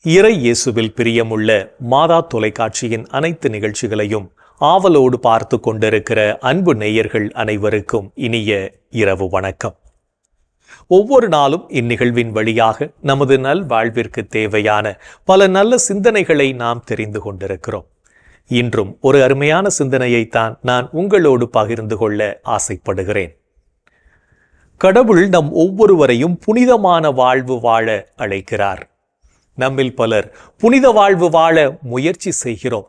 இறை இயேசுவில் பிரியமுள்ள மாதா தொலைக்காட்சியின் அனைத்து நிகழ்ச்சிகளையும் ஆவலோடு பார்த்து கொண்டிருக்கிற அன்பு நேயர்கள் அனைவருக்கும் இனிய இரவு வணக்கம். ஒவ்வொரு நாளும் இந்நிகழ்வின் வழியாக நமது நல்வாழ்விற்கு தேவையான பல நல்ல சிந்தனைகளை நாம் தெரிந்து கொண்டிருக்கிறோம். இன்றும் ஒரு அருமையான சிந்தனையைத்தான் நான் உங்களோடு பகிர்ந்து கொள்ள ஆசைப்படுகிறேன். கடவுள் நம் ஒவ்வொருவரையும் புனிதமான வாழ்வு வாழ அழைக்கிறார். நம்மில் பலர் புனித வாழ்வு வாழ முயற்சி செய்கிறோம்.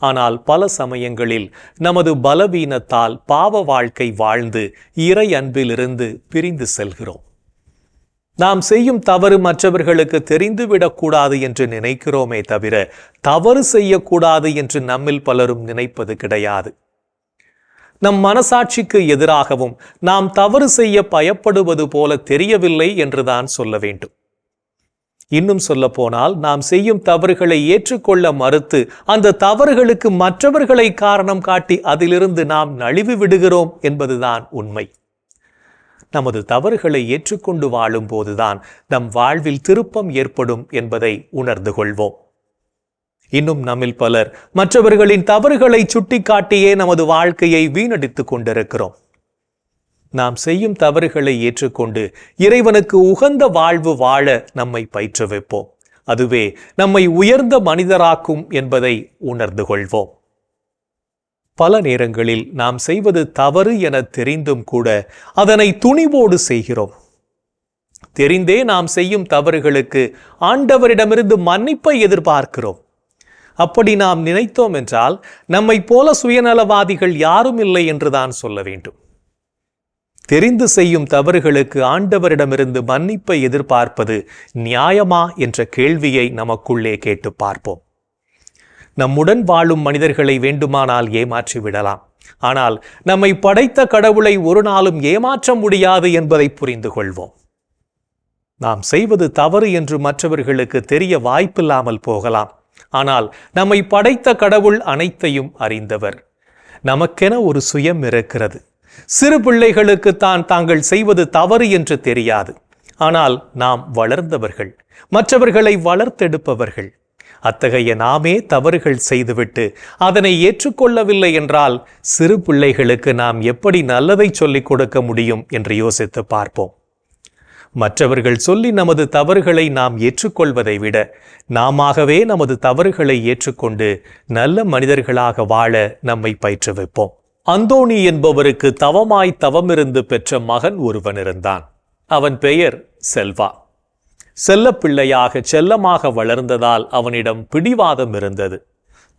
ஆனால் பல சமயங்களில் நமது பலவீனத்தால் பாவ வாழ்க்கை வாழ்ந்து இறை அன்பிலிருந்து பிரிந்து செல்கிறோம். நாம் செய்யும் தவறு மற்றவர்களுக்கு தெரிந்துவிடக்கூடாது என்று நினைக்கிறோமே தவிர தவறு செய்யக்கூடாது என்று நம்மில் பலரும் நினைப்பது கிடையாது. நம் மனசாட்சிக்கு எதிராகவும் நாம் தவறு செய்ய பயப்படுவது போல தெரியவில்லை என்றுதான் சொல்ல வேண்டும். இன்னும் சொல்ல போனால் நாம் செய்யும் தவறுகளை ஏற்றுக்கொள்ள மறுத்து அந்த தவறுகளுக்கு மற்றவர்களை காரணம் காட்டி அதிலிருந்து நாம் நழுவி விடுகிறோம் என்பதுதான் உண்மை. நமது தவறுகளை ஏற்றுக்கொண்டு வாழும் போதுதான் நம் வாழ்வில் திருப்பம் ஏற்படும் என்பதை உணர்ந்து கொள்வோம். இன்னும் நம்மில் பலர் மற்றவர்களின் தவறுகளை சுட்டிக்காட்டியே நமது வாழ்க்கையை வீணடித்துக் கொண்டிருக்கிறோம். நாம் செய்யும் தவறுகளை ஏற்றுக்கொண்டு இறைவனுக்கு உகந்த வாழ்வு வாழ நம்மை பயிற்றுவிப்போம். அதுவே நம்மை உயர்ந்த மனிதராக்கும் என்பதை உணர்ந்து கொள்வோம். பல நேரங்களில் நாம் செய்வது தவறு என தெரிந்தும் கூட அதனை துணிவோடு செய்கிறோம். தெரிந்தே நாம் செய்யும் தவறுகளுக்கு ஆண்டவரிடமிருந்து மன்னிப்பை எதிர்பார்க்கிறோம். அப்படி நாம் நினைத்தோம் என்றால் நம்மை போல சுயநலவாதிகள் யாரும் இல்லை என்றுதான் சொல்ல வேண்டும். தெரிந்து செய்யும் தவறுகளுக்கு ஆண்டவரிடமிருந்து மன்னிப்பை எதிர்பார்ப்பது நியாயமா என்ற கேள்வியை நமக்குள்ளே கேட்டு பார்ப்போம். நம்முடன் வாழும் மனிதர்களை வேண்டுமானால் ஏமாற்றி விடலாம். ஆனால் நம்மை படைத்த கடவுளை ஒரு நாளும் ஏமாற்ற முடியாது என்பதை புரிந்து கொள்வோம். நாம் செய்வது தவறு என்று மற்றவர்களுக்கு தெரிய வாய்ப்பில்லாமல் போகலாம். ஆனால் நம்மை படைத்த கடவுள் அனைத்தையும் அறிந்தவர். நமக்கென ஒரு சுயம் இருக்கிறது. சிறு பிள்ளைகளுக்கு தாங்கள் செய்வது தவறு என்று தெரியாது. ஆனால் நாம் வளர்ந்தவர்கள், மற்றவர்களை வளர்த்தெடுப்பவர்கள். அத்தகைய நாமே தவறுகள் செய்துவிட்டு அதனை ஏற்றுக்கொள்ளவில்லை என்றால் சிறு பிள்ளைகளுக்கு நாம் எப்படி நல்லதை சொல்லிக் கொடுக்க முடியும் என்று யோசித்து பார்ப்போம். மற்றவர்கள் சொல்லி நமது தவறுகளை நாம் ஏற்றுக்கொள்வதை விட நாமாகவே நமது தவறுகளை ஏற்றுக்கொண்டு நல்ல மனிதர்களாக வாழ நம்மை பயிற்றுவிப்போம். அந்தோணி என்பவருக்கு தவமிருந்து பெற்ற மகன் ஒருவன் இருந்தான். அவன் பெயர் செல்வா. செல்ல பிள்ளையாக செல்லமாக வளர்ந்ததால் அவனிடம் பிடிவாதம் இருந்தது.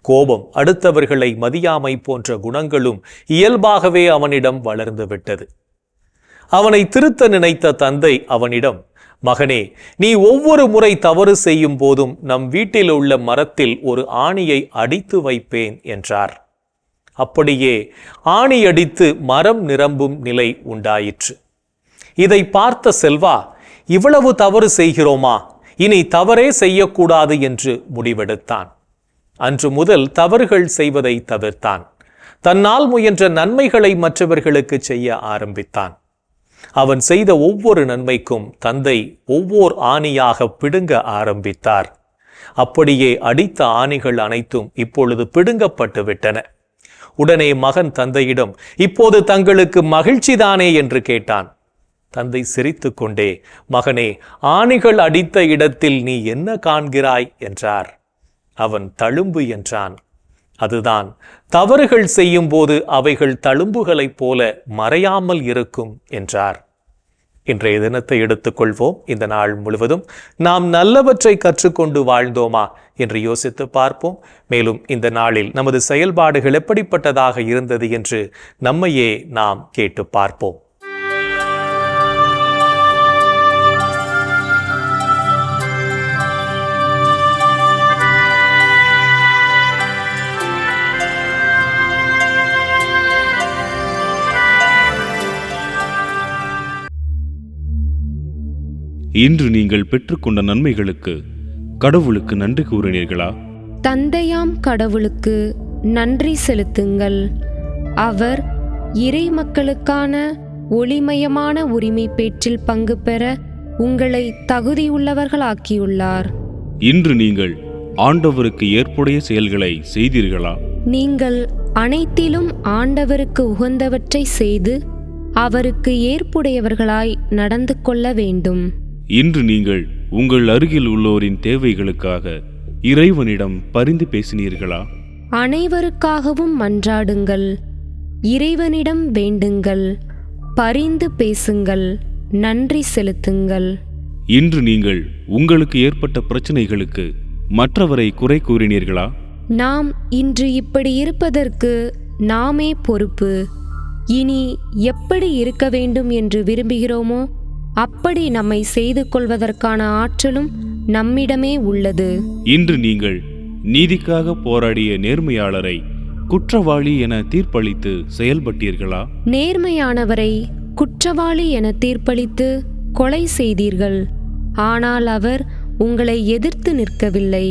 கோபம், அடுத்தவர்களை மதியாமை போன்ற குணங்களும் இயல்பாகவே அவனிடம் வளர்ந்து விட்டது. அவனை திருத்த நினைத்த தந்தை அவனிடம், மகனே, நீ ஒவ்வொரு முறை தவறு செய்யும் போதும் நம் வீட்டில் உள்ள மரத்தில் ஒரு ஆணியை அடித்து வைப்பேன் என்றார். அப்படியே ஆணி அடித்து மரம் நிரம்பும் நிலை உண்டாயிற்று. இதை பார்த்த செல்வா, இவ்வளவு தவறு செய்கிறோமா, இனி தவறே செய்யக்கூடாது என்று முடிவெடுத்தான். அன்று முதல் தவறுகள் செய்வதை தவிர்த்தான். தன்னால் முயன்ற நன்மைகளை மற்றவர்களுக்கு செய்ய ஆரம்பித்தான். அவன் செய்த ஒவ்வொரு நன்மைக்கும் தந்தை ஒவ்வொரு ஆணியாக பிடுங்க ஆரம்பித்தார். அப்படியே அடித்த ஆணிகள் அனைத்தும் இப்பொழுது பிடுங்கப்பட்டு விட்டன. உடனே மகன் தந்தையிடம், இப்போது தங்களுக்கு மகிழ்ச்சிதானே என்று கேட்டான். தந்தை சிரித்து கொண்டே, மகனே, ஆணிகள் அடித்த இடத்தில் நீ என்ன காண்கிறாய் என்றார். அவன் தழும்பு என்றான். அதுதான், தவறுகள் செய்யும் போது அவைகள் தழும்புகளைப் போல மறையாமல் இருக்கும் என்றார். இன்றைய தினத்தை எடுத்துக்கொள்வோம். இந்த நாள் முழுவதும் நாம் நல்லவற்றை கற்றுக்கொண்டு வாழ்ந்தோமா என்று யோசித்து பார்ப்போம். மேலும் இந்த நாளில் நமது செயல்பாடுகள் எப்படிப்பட்டதாக இருந்தது என்று நம்மையே நாம் கேட்டு பார்ப்போம். இன்று நீங்கள் பெற்றுக்கொண்ட நன்மைகளுக்கு கடவுளுக்கு நன்றி கூறினீர்களா? தந்தையாம் கடவுளுக்கு நன்றி செலுத்துங்கள். அவர் இறை மக்களுக்கான ஒளிமயமான உரிமை பேற்றில் பங்கு பெற உங்களை தகுதியுள்ளவர்களாக்கியுள்ளார். இன்று நீங்கள் ஆண்டவருக்கு ஏற்புடைய செயல்களை செய்தீர்களா? நீங்கள் அனைத்திலும் ஆண்டவருக்கு உகந்தவற்றை செய்து அவருக்கு ஏற்புடையவர்களாய் நடந்து கொள்ள வேண்டும். இன்று நீங்கள் உங்கள் அருகில் உள்ளோரின் தேவைகளுக்காக இறைவனிடம் பரிந்து பேசினீர்களா? அனைவருக்காகவும் மன்றாடுங்கள், இறைவனிடம் வேண்டுங்கள், பரிந்து பேசுங்கள், நன்றி செலுத்துங்கள். இன்று நீங்கள் உங்களுக்கு ஏற்பட்ட பிரச்சனைகளுக்கு மற்றவரை குறை கூறினீர்களா? நாம் இன்று இப்படி இருப்பதற்கு நாமே பொறுப்பு. இனி எப்படி இருக்க வேண்டும் என்று விரும்புகிறோமோ அப்படி நம்மை செய்து கொள்வதற்கான ஆற்றலும் நம்மிடமே உள்ளது. இன்று நீங்கள் நீதிக்காக போராடிய நேர்மையாளரை குற்றவாளி என தீர்ப்பளித்து செயல்பட்டீர்களா? நேர்மையானவரை குற்றவாளி என தீர்ப்பளித்து கொலை செய்தீர்கள். ஆனால் அவர் உங்களை எதிர்த்து நிற்கவில்லை.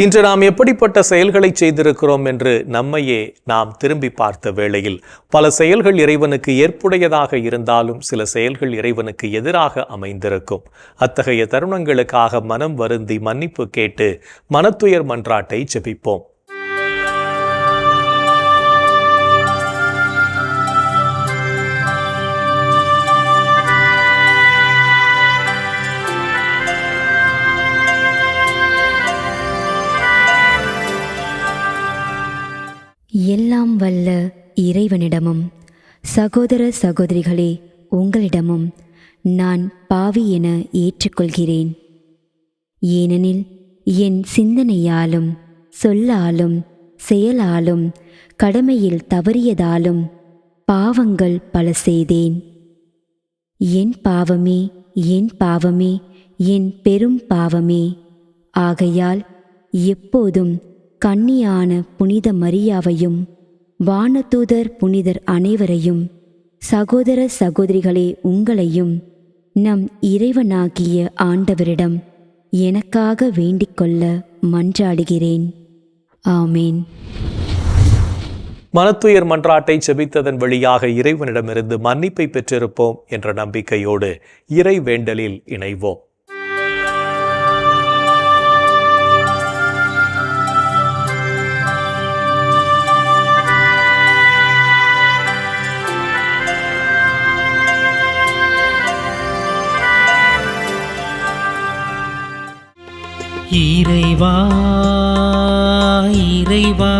இன்று நாம் எப்படிப்பட்ட செயல்களை செய்திருக்கிறோம் என்று நம்மையே நாம் திரும்பி பார்த்த வேளையில் பல செயல்கள் இறைவனுக்கு ஏற்புடையதாக இருந்தாலும் சில செயல்கள் இறைவனுக்கு எதிராக அமைந்திருக்கும். அத்தகைய தருணங்களுக்காக மனம் வருந்தி மன்னிப்பு கேட்டு மனத்துயர் மன்றாட்டை ஜெபிப்போம். எல்லாம் வல்ல இறைவனிடமும் சகோதர சகோதரிகளே உங்களிடமும் நான் பாவி என ஏற்றுக்கொள்கிறேன். ஏனெனில் என் சிந்தனையாலும் சொல்லாலும் செயலாலும் கடமையில் தவறியதாலும் பாவங்கள் பல செய்தேன். என் பாவமே, என் பாவமே, என் பெரும் பாவமே. ஆகையால் எப்போதும் கன்னியான புனித மரியாவையும் வானதூதர் புனிதர் அனைவரையும் சகோதர சகோதரிகளே உங்களையும் நம் இறைவனாகிய ஆண்டவரிடம் எனக்காக வேண்டிக்கொள்ள மன்றாடுகிறேன். ஆமேன். மனத்துயர் மன்றாட்டை செபித்ததன் வழியாக இறைவனிடமிருந்து மன்னிப்பை பெற்றிருப்போம் என்ற நம்பிக்கையோடு இறை வேண்டலில் இணைவோம். இறைவா இறைவா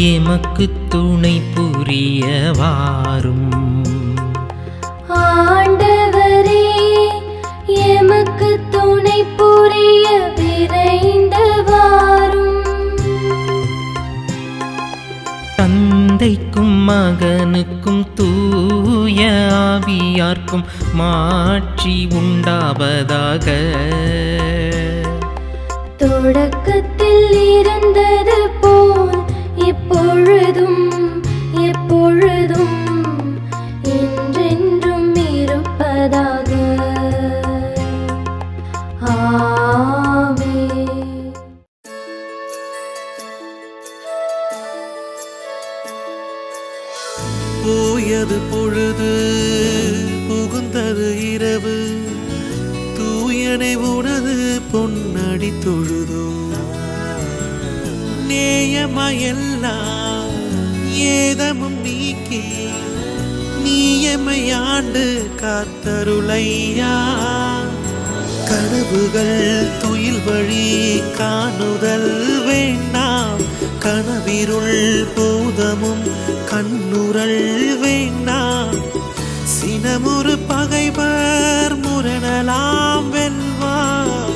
எமக்கு துணை புரிய வாரும். ஆண்டவரே எமக்கு துணை புரிய விரைந்து வாரும். தந்தைக்கும் மகனுக்கும் தூய ஆவியார்க்கும் மாட்சி உண்டாவதாக. தொடக்கத்தில் இருந்தது போல் இப்பொழுதும் எப்பொழுதும் என்றென்றும் இருப்பதாக. ஆமென். போயது பொழுது புகுந்தது இரவு, தூயனை உனது பொன்னடி தொழுதோ. நேயமையெல்லாம் ஏதமும் நீக்கி நீயமையாண்டு காத்தருளையா. கனவுகள் துயில் வழி காணுதல் வேண்டாம், கனவிருள் பூதமும் கண்ணுரல் வேண்டாம். சினமுறு பகைவர் முரணலாம் வெல்வார்,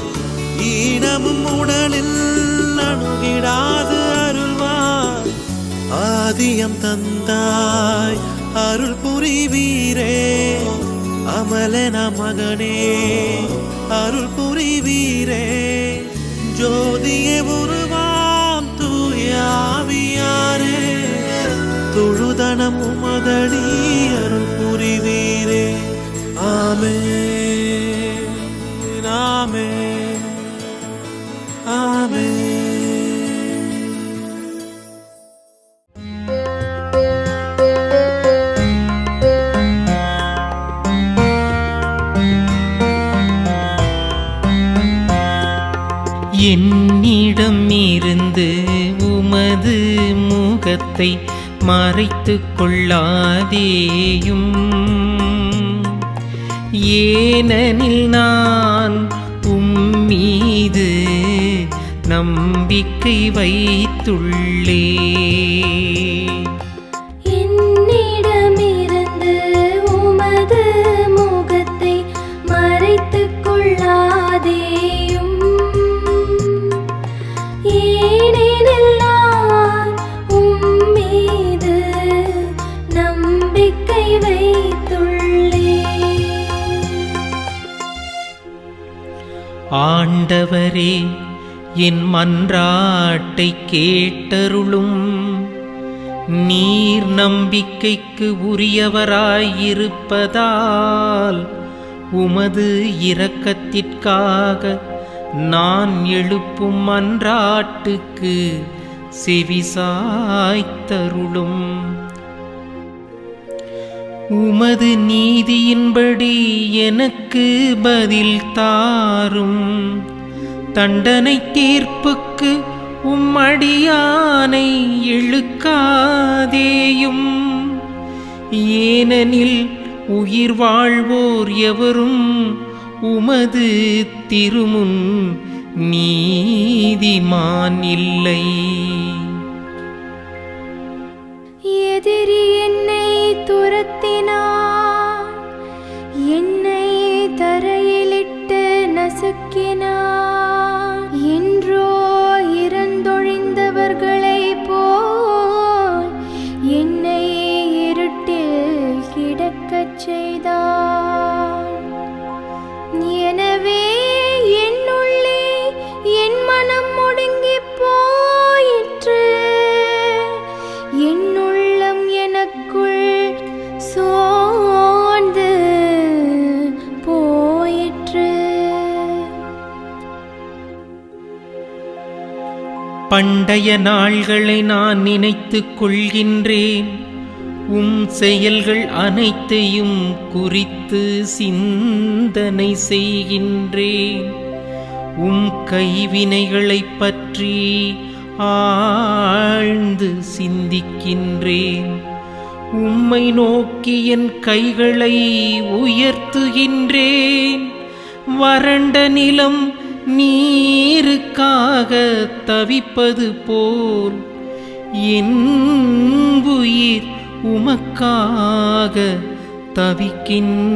ஈனமும் உடலில் அணுகிடாது அருள்வார். ஆதியம் தந்தாய் அருள் புரிவீரே, அமலன மகனே அருள் புரிவீரே. ஜோதியே உருவாம் தூயாவியாரே, தொழுதனம் உமதடி அருள் புரிவீரே. ஆமென் ஆமென் ஆமென். என்னிடம் இருந்து உமது முகத்தை மறைத்துக் கொள்ளாதேயும். ஏனெனில் நான் உம்மீது நம்பிக்கை வைத்துள்ளேன். என்னிடமிருந்து உமது முகத்தை மறைத்துக் கொள்ளாதேயும். ஏனெனில் நான் உம்மீது நம்பிக்கை வைத்துள்ளேன். ஆண்டவரே, என் மன்றாட்டை கேட்டருளும். நீர் நம்பிக்கைக்கு உரியவராயிருப்பதால் உமது இரக்கத்திற்காக நான் எழுப்பும் மன்றாட்டுக்கு செவிசாய்த்தருளும். உமது நீதியின்படி எனக்கு பதில் தாரும். தண்டனை தீர்ப்புக்கு உம்மடியானை இழுக்காதேயும். ஏனெனில் உயிர் வாழ்வோர் எவரும் உமது திருமுன் நீதிமான் இல்லை. எதிரி என்னை துரத்தினான், என்னை தரையிலிட்டு நசுக்கினான். என்றோ இறந்தொழிந்தவர்களைப் போல் என்னை இருட்டில் கிடக்கச் செய்தான். எனவே என்னுள்ளே என் மனம் ஒடுங்கிப் போயிற்று. என் உள்ளம் எனக்குள் சோர்ந்து போயிற்று. பண்டைய நாள்களை நான் நினைத்துக் கொள்கின்றேன். உம் செயல்கள் அனைத்தையும் குறித்து சிந்தனை செய்கின்றேன். உம் கைவினைகளைப் பற்றி ஆழ்ந்து சிந்திக்கின்றேன். உம்மை நோக்கி என் கைகளை உயர்த்துகின்றேன். வறண்ட நிலம் நீருக்காக தவிப்பது போல் என் உயிர் உமக்காக தவிக்கின்றது.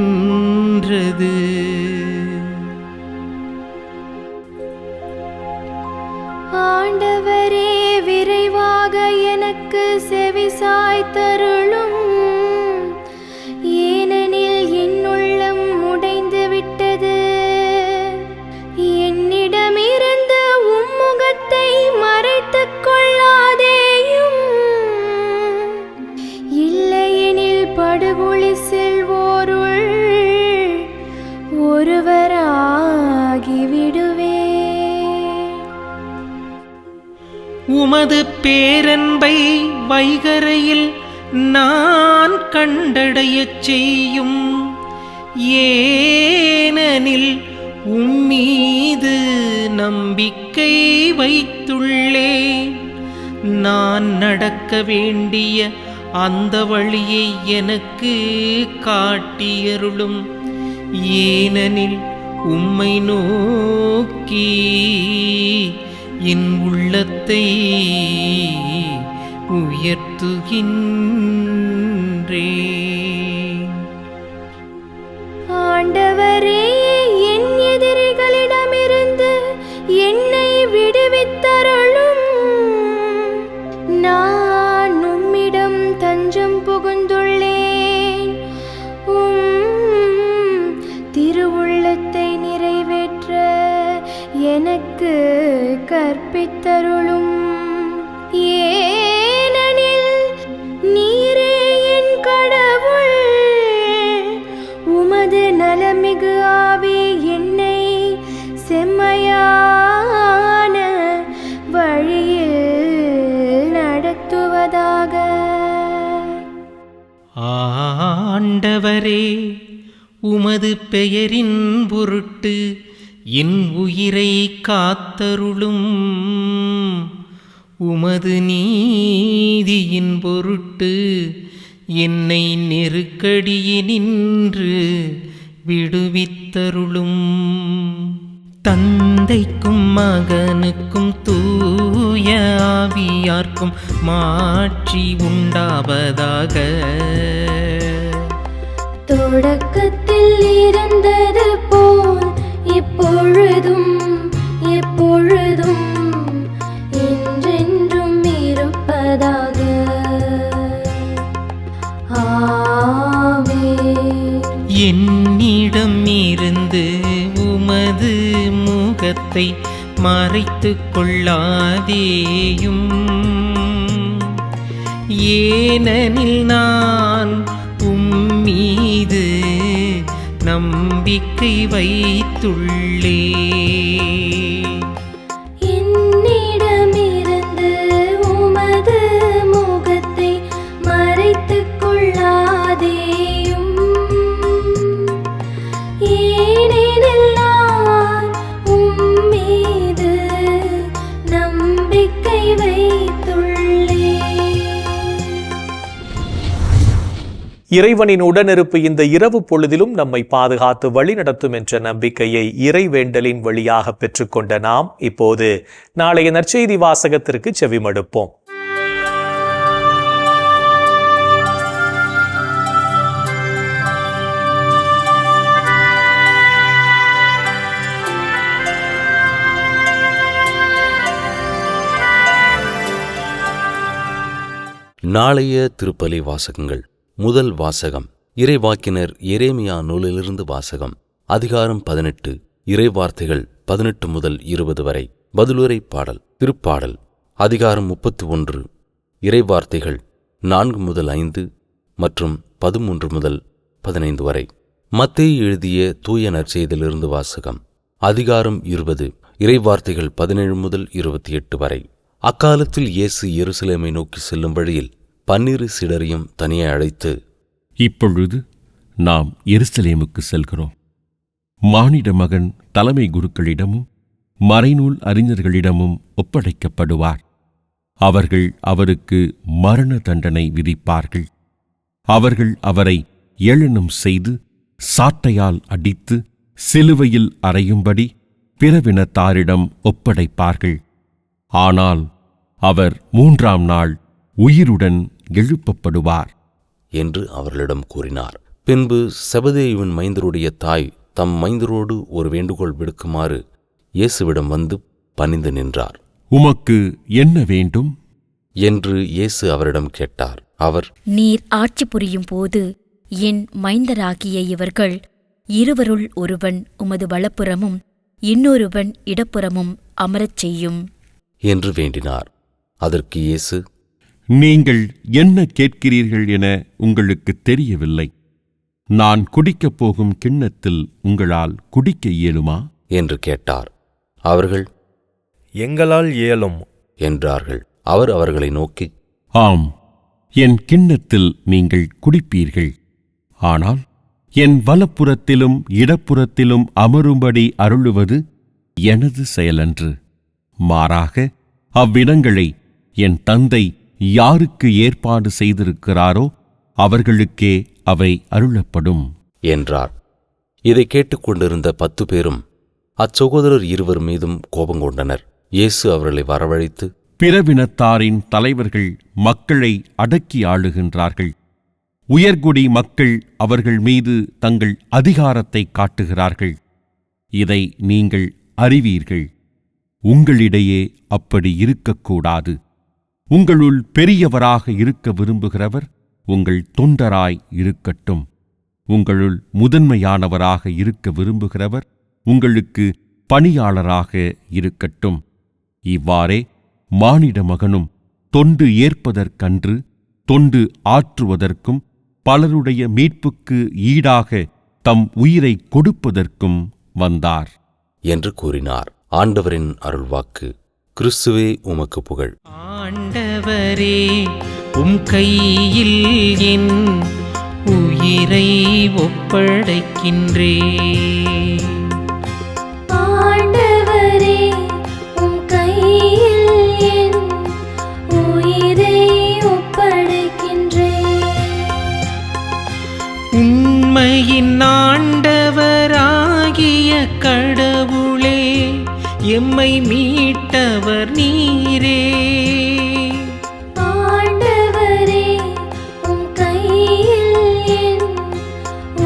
ஆண்டவரே, விரைவாக எனக்கு செவிசாய்த்தருளும். ஏனெனில் என் உள்ளம் உடைந்து விட்டது. என்னிடமிருந்து உம் முகத்தை மறைத்துக் கொள்ளாதேயும். இல்லையெனில் படுகொலி செல்வோருள் ஒருவராகிவிடுவேன். உமது பேரன்பை வைகரையில் நான் கண்டடையச் செய்யும். ஏனெனில் உம்மீது நம்பிக்கை வைத்துள்ளேன். நான் நடக்க வேண்டிய அந்த வழியை எனக்கு காட்டியருளும். ஏனெனில் உம்மை நோக்கி என் உள்ளத்தை உயர்த்துகின்றேன். ஆண்டவரே, என் எதிரிகளிடமிருந்து என்னை விடுவித்தருளும். நான் உம்மிடம் தஞ்சம் புகுந்துள்ளேன். திருவுள்ளத்தை நிறைவேற்ற எனக்கு கற்பித்தருளும். ஏனெனில் நீரே என் கடவுள். உமது நலமிகு ஆவி என்னை செம்மையான வழியில் நடத்துவதாக. ஆண்டவரே, உமது பெயரின் பொருட்டு என் உயிரை காத்தருளும் உமது நீதியின் பொருட்டு என்னை நெருக்கடியினின்று விடுவித்தருளும். தந்தைக்கும் மகனுக்கும் தூய ஆவியார்க்கும் மாட்சி உண்டாவதாக. தொடக்கத்தில் இருந்தது போல் இப்பொழுதும் எப்பொழுதும் என்றென்றும் இருப்பதாக. ஆமென். என்னிடம் இருந்து உமது முகத்தை மறைத்துக் கொள்ளாதேயும், ஏனெனில் நான் உம்மீது நம்பிக்கை வைத்துள்ளேன். என்னிடமிருந்து உமது முகத்தை மறைத்துக் கொள்ளாதேயும், ஏனெனில் நான் உம்மீது நம்பிக்கை வைத்துள்ளேன். இறைவனின் உடனிருப்பு இந்த இரவு பொழுதிலும் நம்மை பாதுகாத்து வழிநடத்தும் என்ற நம்பிக்கையை இறைவேண்டலின் வழியாக பெற்றுக்கொண்ட நாம் இப்போது நாளைய நற்செய்தி வாசகத்திற்கு செவிமடுப்போம். நாளைய திருப்பலி வாசகங்கள். முதல் வாசகம் இறைவாக்கினர் எரேமியா நூலிலிருந்து வாசகம். அதிகாரம் 18, இறைவார்த்தைகள் 18 முதல் 20 வரை. பதிலுரை பாடல். திருப்பாடல் அதிகாரம் 31, இறைவார்த்தைகள் 4 முதல் 5 மற்றும் 13 முதல் 15 வரை. மத்தேயு எழுதிய தூய நற்செய்தியிலிருந்து வாசகம். அதிகாரம் 20, இறைவார்த்தைகள் 17 முதல் 28 வரை. அக்காலத்தில் இயேசு எருசலேமை நோக்கி செல்லும் வழியில் 12 சீடரையும் தனியே அழைத்து, இப்பொழுது நாம் எருசலேமுக்கு செல்கிறோம். மானிட மகன் தலைமை குருக்களிடமும் மறைநூல் அறிஞர்களிடமும் ஒப்படைக்கப்படுவார். அவர்கள் அவருக்கு மரண தண்டனை விதிப்பார்கள். அவர்கள் அவரை ஏளனம் செய்து சாட்டையால் அடித்து சிலுவையில் அறையும்படி பிறவினத்தாரிடம் ஒப்படைப்பார்கள். ஆனால் அவர் 3ஆம் நாள் உயிருடன் எழுப்பப்படுவார் என்று அவர்களிடம் கூறினார். பின்பு செபதேயுவின் மைந்தருடைய தாய் தம் மைந்தரோடு ஒரு வேண்டுகோள் விடுக்குமாறு இயேசுவிடம் வந்து பணிந்து நின்றார். உமக்கு என்ன வேண்டும் என்று இயேசு அவரிடம் கேட்டார். அவர், நீர் ஆட்சி புரியும் போது என் மைந்தராகிய இவர்கள் இருவருள் ஒருவன் உமது வலப்புறமும் இன்னொருவன் இடப்புறமும் அமரச் செய்யும் என்று வேண்டினார். அதற்கு இயேசு, நீங்கள் என்ன கேட்கிறீர்கள் என உங்களுக்கு தெரியவில்லை. நான் குடிக்கப் போகும் கிண்ணத்தில் உங்களால் குடிக்க இயலுமா என்று கேட்டார். அவர்கள், எங்களால் இயலும் என்றார்கள். அவர் அவர்களை நோக்கி, ஆம், என் கிண்ணத்தில் நீங்கள் குடிப்பீர்கள். ஆனால் என் வலப்புறத்திலும் இடப்புறத்திலும் அமரும்படி அருளுவது எனது செயலன்று. மாறாக அவ்விடங்களை என் தந்தை யாருக்கு ஏற்பாடு செய்திருக்கிறாரோ அவர்களுக்கே அவை அருளப்படும் என்றார். இதை கேட்டுக்கொண்டிருந்த 10 பேரும் அச்சகோதரர் இருவர் மீதும் கோபங்கொண்டனர். இயேசு அவர்களை வரவழைத்து, பிறவினத்தாரின் தலைவர்கள் மக்களை அடக்கி ஆளுகின்றார்கள். உயர்குடி மக்கள் அவர்கள் மீது தங்கள் அதிகாரத்தை காட்டுகிறார்கள். இதை நீங்கள் அறிவீர்கள். உங்களிடையே அப்படி இருக்கக்கூடாது. உங்களுள் பெரியவராக இருக்க விரும்புகிறவர் உங்கள் தொண்டராய் இருக்கட்டும். உங்களுள் முதன்மையானவராக இருக்க விரும்புகிறவர் உங்களுக்கு பணியாளராக இருக்கட்டும். இவ்வாறே மானிட மகனும் தொண்டு ஏற்பதற்கன்று தொண்டு ஆற்றுவதற்கும் பலருடைய மீட்புக்கு ஈடாக தம் உயிரை கொடுப்பதற்கும் வந்தார் என்று கூறினார். ஆண்டவரின் அருள்வாக்கு. கிறிஸ்துவே உமக்கு புகழ். ஆண்டவரே, உம் கையில் என் உயிரை ஒப்படைக்கின்றேன். ஆகிய கடவுளே, எம்மை மீட்டவர் நீரே. ஆண்டவரே, உம் கையில் என்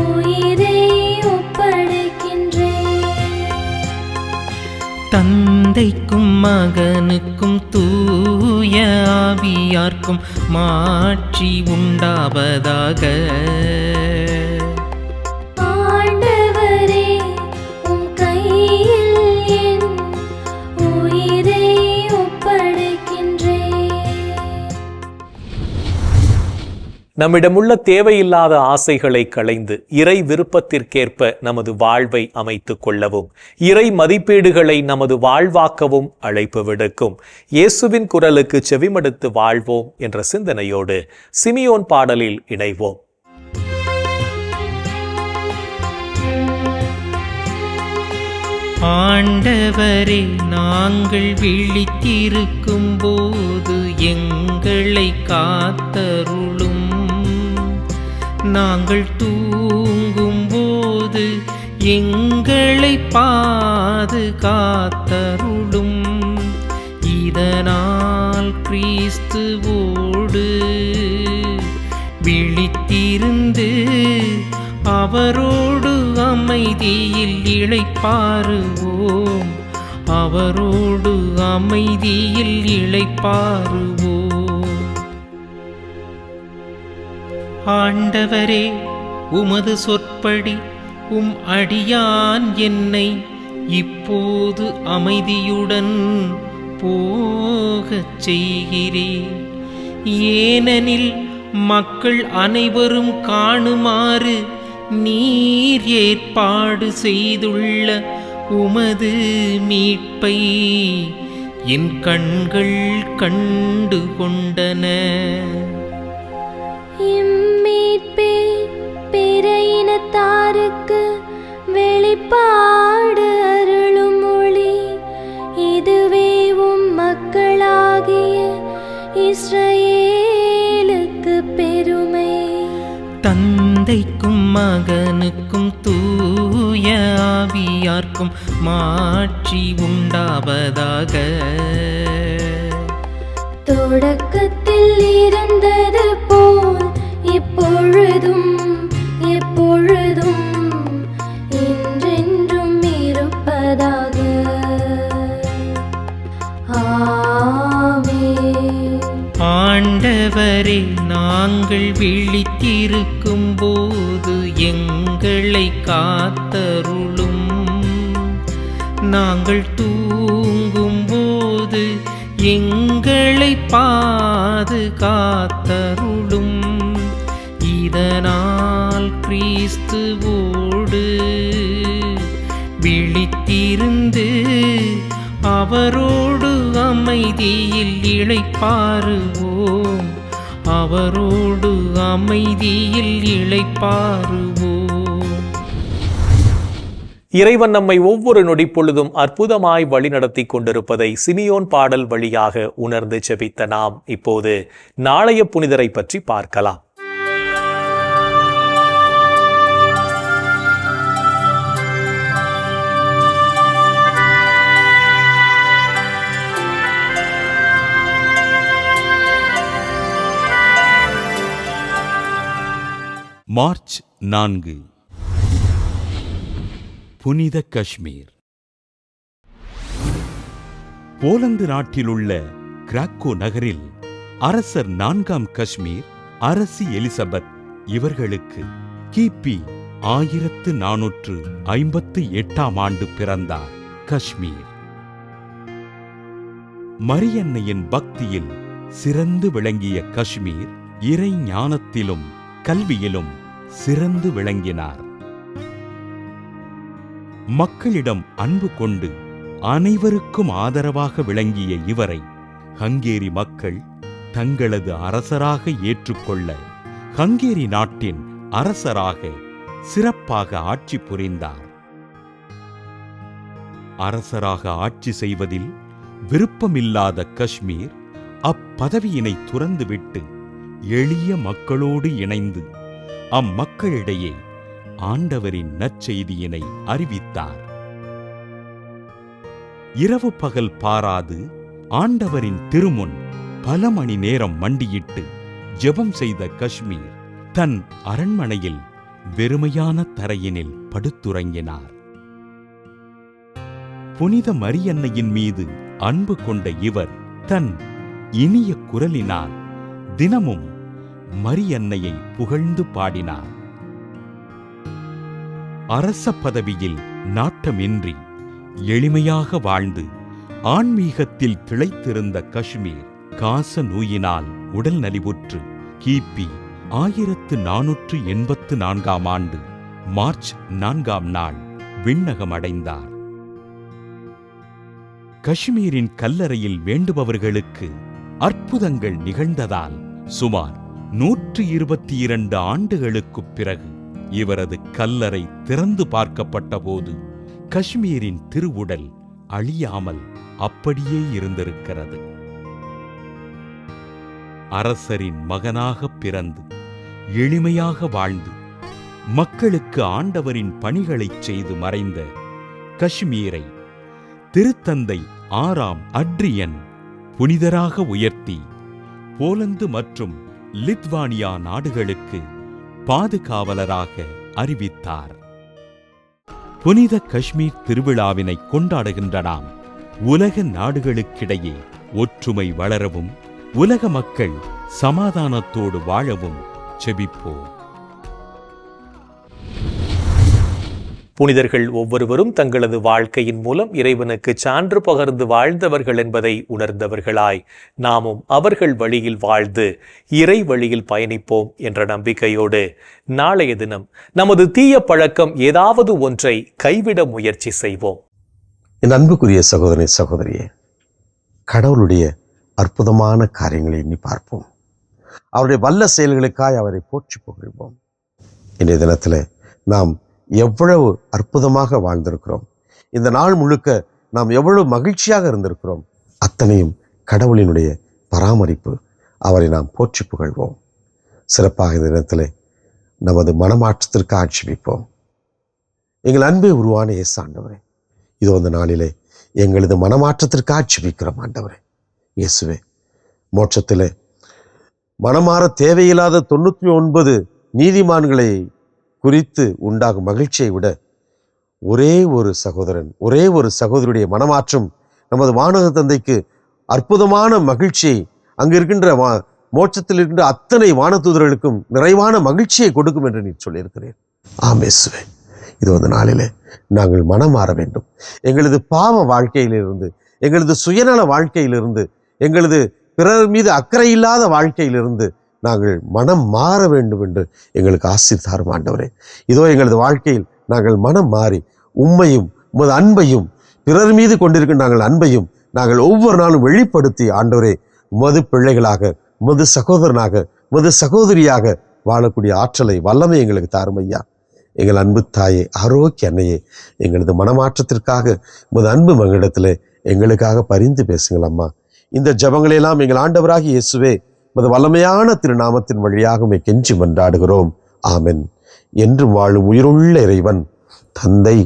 உயிரை ஒப்படைக்கின்றேன். தந்தைக்கும் மகனுக்கும் தூய ஆவியார்க்கும் மாட்சி உண்டாவதாக. ஆண்டவரே, உம் கையில் என் உயிரை ஒப்படைக்கின்றேன். நம்மிடமுள்ள தேவையில்லாத ஆசைகளை களைந்து இறை விருப்பத்திற்கேற்ப நமது வாழ்வை அமைத்துக் கொள்ளவும், இறை மதிப்பீடுகளை நமது வாழ்வாக்கவும் அழைப்பு விடுக்கும் இயேசுவின் குரலுக்கு செவிமடுத்து வாழ்வோம் என்ற சிந்தனையோடு சிமியோன் பாடலில் இணைவோம். ஆண்டவரே, நாங்கள் விழித்திருக்கும் போது எங்களை காத்தருளும். நாங்கள் தூங்கும் போது எங்களை பாதுகாத்தருளும். இதனால் கிறிஸ்துவோடு விழித்திருந்து அவரோடு அமைதியில் இளைப்பாறுவோம். அவரோடு அமைதியில் இளைப்பாறுவோம். ஆண்டவரே, உமது சொற்படி உம் அடியான் என்னை இப்போது அமைதியுடன் போகச் செய்கிறேன். ஏனெனில் மக்கள் அனைவரும் காணுமாறு நீர் ஏற்பாடு செய்துள்ள உமது மீட்பை என் கண்கள் கண்டு கொண்டன. இம்மீட்பே பிற இனத்தாருக்கு வெளிப்பாடு அருளும் மொழி. இதுவே உம் மக்களாகிய இஸ்ரவேலுக்கு பெருமை. தந்தைக்கும் மகனுக்கும் தூய ஆவியார்க்கும் மாட்சி உண்டாவதாக. தொடக்கத்தில் இருந்தது போல் இப்பொழுதும் எப்பொழுதும் என்றென்றும் இருப்பதாக. ஆமென். ஆண்டவரே, நாங்கள் விழித்திருக்கும் போது எங்களை காத்தருளும். நாங்கள் தூங்கும் போது எங்களை பாதுகாத்தருளும். இதனால் கிறிஸ்துவோடு விழித்திருந்து அவரோடு அமைதியில் இளைப்பாறுவோம். அவரோடு அமைதியில் இளைப்பாறுவோம். இறைவன் நம்மை ஒவ்வொரு நொடிப்பொழுதும் அற்புதமாய் வழிநடத்தி கொண்டிருப்பதை சிமியோன் பாடல் வழியாக உணர்ந்து ஜெபித்த நாம் இப்போது நாளைய புனிதரை பற்றி பார்க்கலாம். மார்ச் 4. புனித கஷ்மீர். போலந்து நாட்டிலுள்ள கிராக்கோ நகரில் அரசர் 4ஆம் கஷ்மீர் அரசி எலிசபெத் இவர்களுக்கு கிபி 1458ஆம் ஆண்டு பிறந்தார். கஷ்மீர் மரியன்னையின் பக்தியில் சிறந்து விளங்கிய கஷ்மீர் இறை ஞானத்திலும் கல்வியிலும் சிறந்து விளங்கினார். மக்களிடம் அன்பு கொண்டு அனைவருக்கும் ஆதரவாக விளங்கிய இவரை ஹங்கேரி மக்கள் தங்களது அரசராக ஏற்றுக்கொள்ள ஹங்கேரி நாட்டின் அரசராக சிறப்பாக ஆட்சி புரிந்தார். அரசராக ஆட்சி செய்வதில் விருப்பமில்லாத கஷ்மீர் அப்பதவியினை துறந்துவிட்டு எளிய மக்களோடு இணைந்து அம்மக்களிடையே ஆண்டவரின் நற்செய்தியினை அறிவித்தார். இரவு பகல் பாராது ஆண்டவரின் திருமுன் பல மணி நேரம் மண்டியிட்டு ஜெபம் செய்த கஷ்மீர் தன் அரண்மனையில் வெறுமையான தரையினில் படுத்துறங்கினார். புனித மரியன்னையின் மீது அன்பு கொண்ட இவர் தன் இனிய குரலினால் தினமும் மரியன்னையை புகழ்ந்து பாடினார். அரச பதவியில் நாட்டமின்றி எளிமையாக வாழ்ந்து ஆன்மீகத்தில் திளைத்திருந்த கஷ்மீர் காச நோயினால் உடல் நலிவுற்று கிபி 1484 ஆண்டு மார்ச் 4 விண்ணகமடைந்தார். கஷ்மீரின் கல்லறையில் வேண்டுபவர்களுக்கு அற்புதங்கள் நிகழ்ந்ததால் சுமார் 122 ஆண்டுகளுக்குப் பிறகு இவரது கல்லறை திறந்து பார்க்கப்பட்ட போது கஷ்மீரின் திருவுடல் அழியாமல் அப்படியே இருந்திருக்கிறது. அரசரின் மகனாக பிறந்து எளிமையாக வாழ்ந்து மக்களுக்கு ஆண்டவரின் பணிகளைச் செய்து மறைந்த கஷ்மீரை திருத்தந்தை 6ஆம் அட்ரியன் புனிதராக உயர்த்தி போலந்து மற்றும் லித்வானியா நாடுகளுக்கு பாதுகாவலராக அறிவித்தார். புனித கஷ்மீர் திருவிழாவினை கொண்டாடுகின்ற நாம் உலக நாடுகளுக்கிடையே ஒற்றுமை வளரவும் உலக மக்கள் சமாதானத்தோடு வாழவும் செபிப்போம். புனிதர்கள் ஒவ்வொருவரும் தங்களது வாழ்க்கையின் மூலம் இறைவனுக்கு சான்று பகர்ந்து வாழ்ந்தவர்கள் என்பதை உணர்ந்தவர்களாய் நாமும் அவர்கள் வழியில் வாழ்ந்து இறை வழியில் பயணிப்போம் என்ற நம்பிக்கையோடு நாளைய தினம் நமது தீய பழக்கம் ஏதாவது ஒன்றை கைவிட முயற்சி செய்வோம். என் அன்புக்குரிய சகோதரனே சகோதரியே, கடவுளுடைய அற்புதமான காரியங்களை எண்ணி பார்ப்போம். அவருடைய வல்ல செயல்களுக்காய் அவரை போற்றி புகழ்வோம். இன்றைய தினத்தில் நாம் எவ்வளவு அற்புதமாக வாழ்ந்திருக்கிறோம், இந்த நாள் முழுக்க நாம் எவ்வளவு மகிழ்ச்சியாக இருந்திருக்கிறோம், அத்தனையும் கடவுளினுடைய பராமரிப்பு. அவரை நாம் போற்றி புகழ்வோம். சிறப்பாக இந்த தினத்தில் நமது மனமாற்றத்திற்கு ஆட்சேபிப்போம். எங்கள் அன்பே உருவான இயேசு ஆண்டவரே, இதோ இந்த நாளிலே எங்களது மனமாற்றத்திற்கு ஆட்சேபிக்கிறோம். ஆண்டவரே இயேசுவே, மோட்சத்திலே மனமாற தேவையில்லாத 99 நீதிமான்களை குறித்து உண்டாகும் மகிழ்ச்சியை விட ஒரே ஒரு சகோதரன், ஒரே ஒரு சகோதரியுடைய மனமாற்றம் நமது வானக தந்தைக்கு அற்புதமான மகிழ்ச்சியை, அங்கு இருக்கின்ற மோட்சத்தில் இருக்கின்ற அத்தனை வானதூதர்களுக்கும் நிறைவான மகிழ்ச்சியை கொடுக்கும் என்று நீ சொல்லியிருக்கிறேன். ஆமேசுவே, இது ஒரு நாளிலே நாங்கள் மனம் மாற வேண்டும். எங்களது பாவ வாழ்க்கையிலிருந்து, எங்களது சுயநல வாழ்க்கையிலிருந்து, எங்களது பிறர் மீது அக்கறை இல்லாத வாழ்க்கையிலிருந்து நாங்கள் மனம் மாற வேண்டும் என்று எங்களுக்கு ஆசீர்வாதம் ஆண்டவரே. இதோ எங்களது வாழ்க்கையில் நாங்கள் மனம் மாறி உம்மையும் உமது அன்பையும் பிறர் மீது கொண்டிருக்கின்ற நாங்கள் அன்பையும் நாங்கள் ஒவ்வொரு நாளும் வெளிப்படுத்தி ஆண்டவரே உமது பிள்ளைகளாக, உமது சகோதரனாக, உமது சகோதரியாக வாழக்கூடிய ஆற்றலை வல்லமை எங்களுக்கு தாரும் ஐயா. எங்கள் அன்பு தாயே, ஆரோக்கிய அன்னையே, எங்களது மனமாற்றத்திற்காக உமது அன்பு மகளிடத்தில் எங்களுக்காக பரிந்து பேசுங்கள் அம்மா. இந்த ஜபங்களையெல்லாம் எங்கள் ஆண்டவராகி இயேசுவே உமது வல்லமையான திருநாமத்தின் வழியாக உம்மை கெஞ்சி மன்றாடுகிறோம். ஆமென். என்றும் வாழும் உயிருள்ள இறைவன் தந்தை,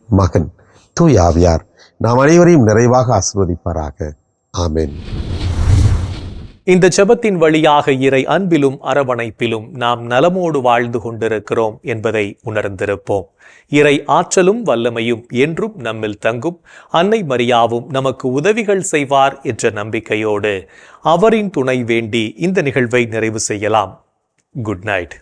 மகன், தூய ஆவியார் நாம் அனைவரையும் நிறைவாக ஆசீர்வதிப்பாராக. ஆமென். இந்த ஜெபத்தின் வழியாக இறை அன்பிலும் அரவணைப்பிலும் நாம் நலமோடு வாழ்ந்து கொண்டிருக்கிறோம் என்பதை உணர்ந்திருப்போம். இறை ஆற்றலும் வல்லமையும் என்றும் நம்மில் தங்கும். அன்னை மரியாவும் நமக்கு உதவிகள் செய்வார் என்ற நம்பிக்கையோடு அவரின் துணை வேண்டி இந்த நிகழ்வை நிறைவு செய்யலாம். Good night.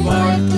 வாழ்த்து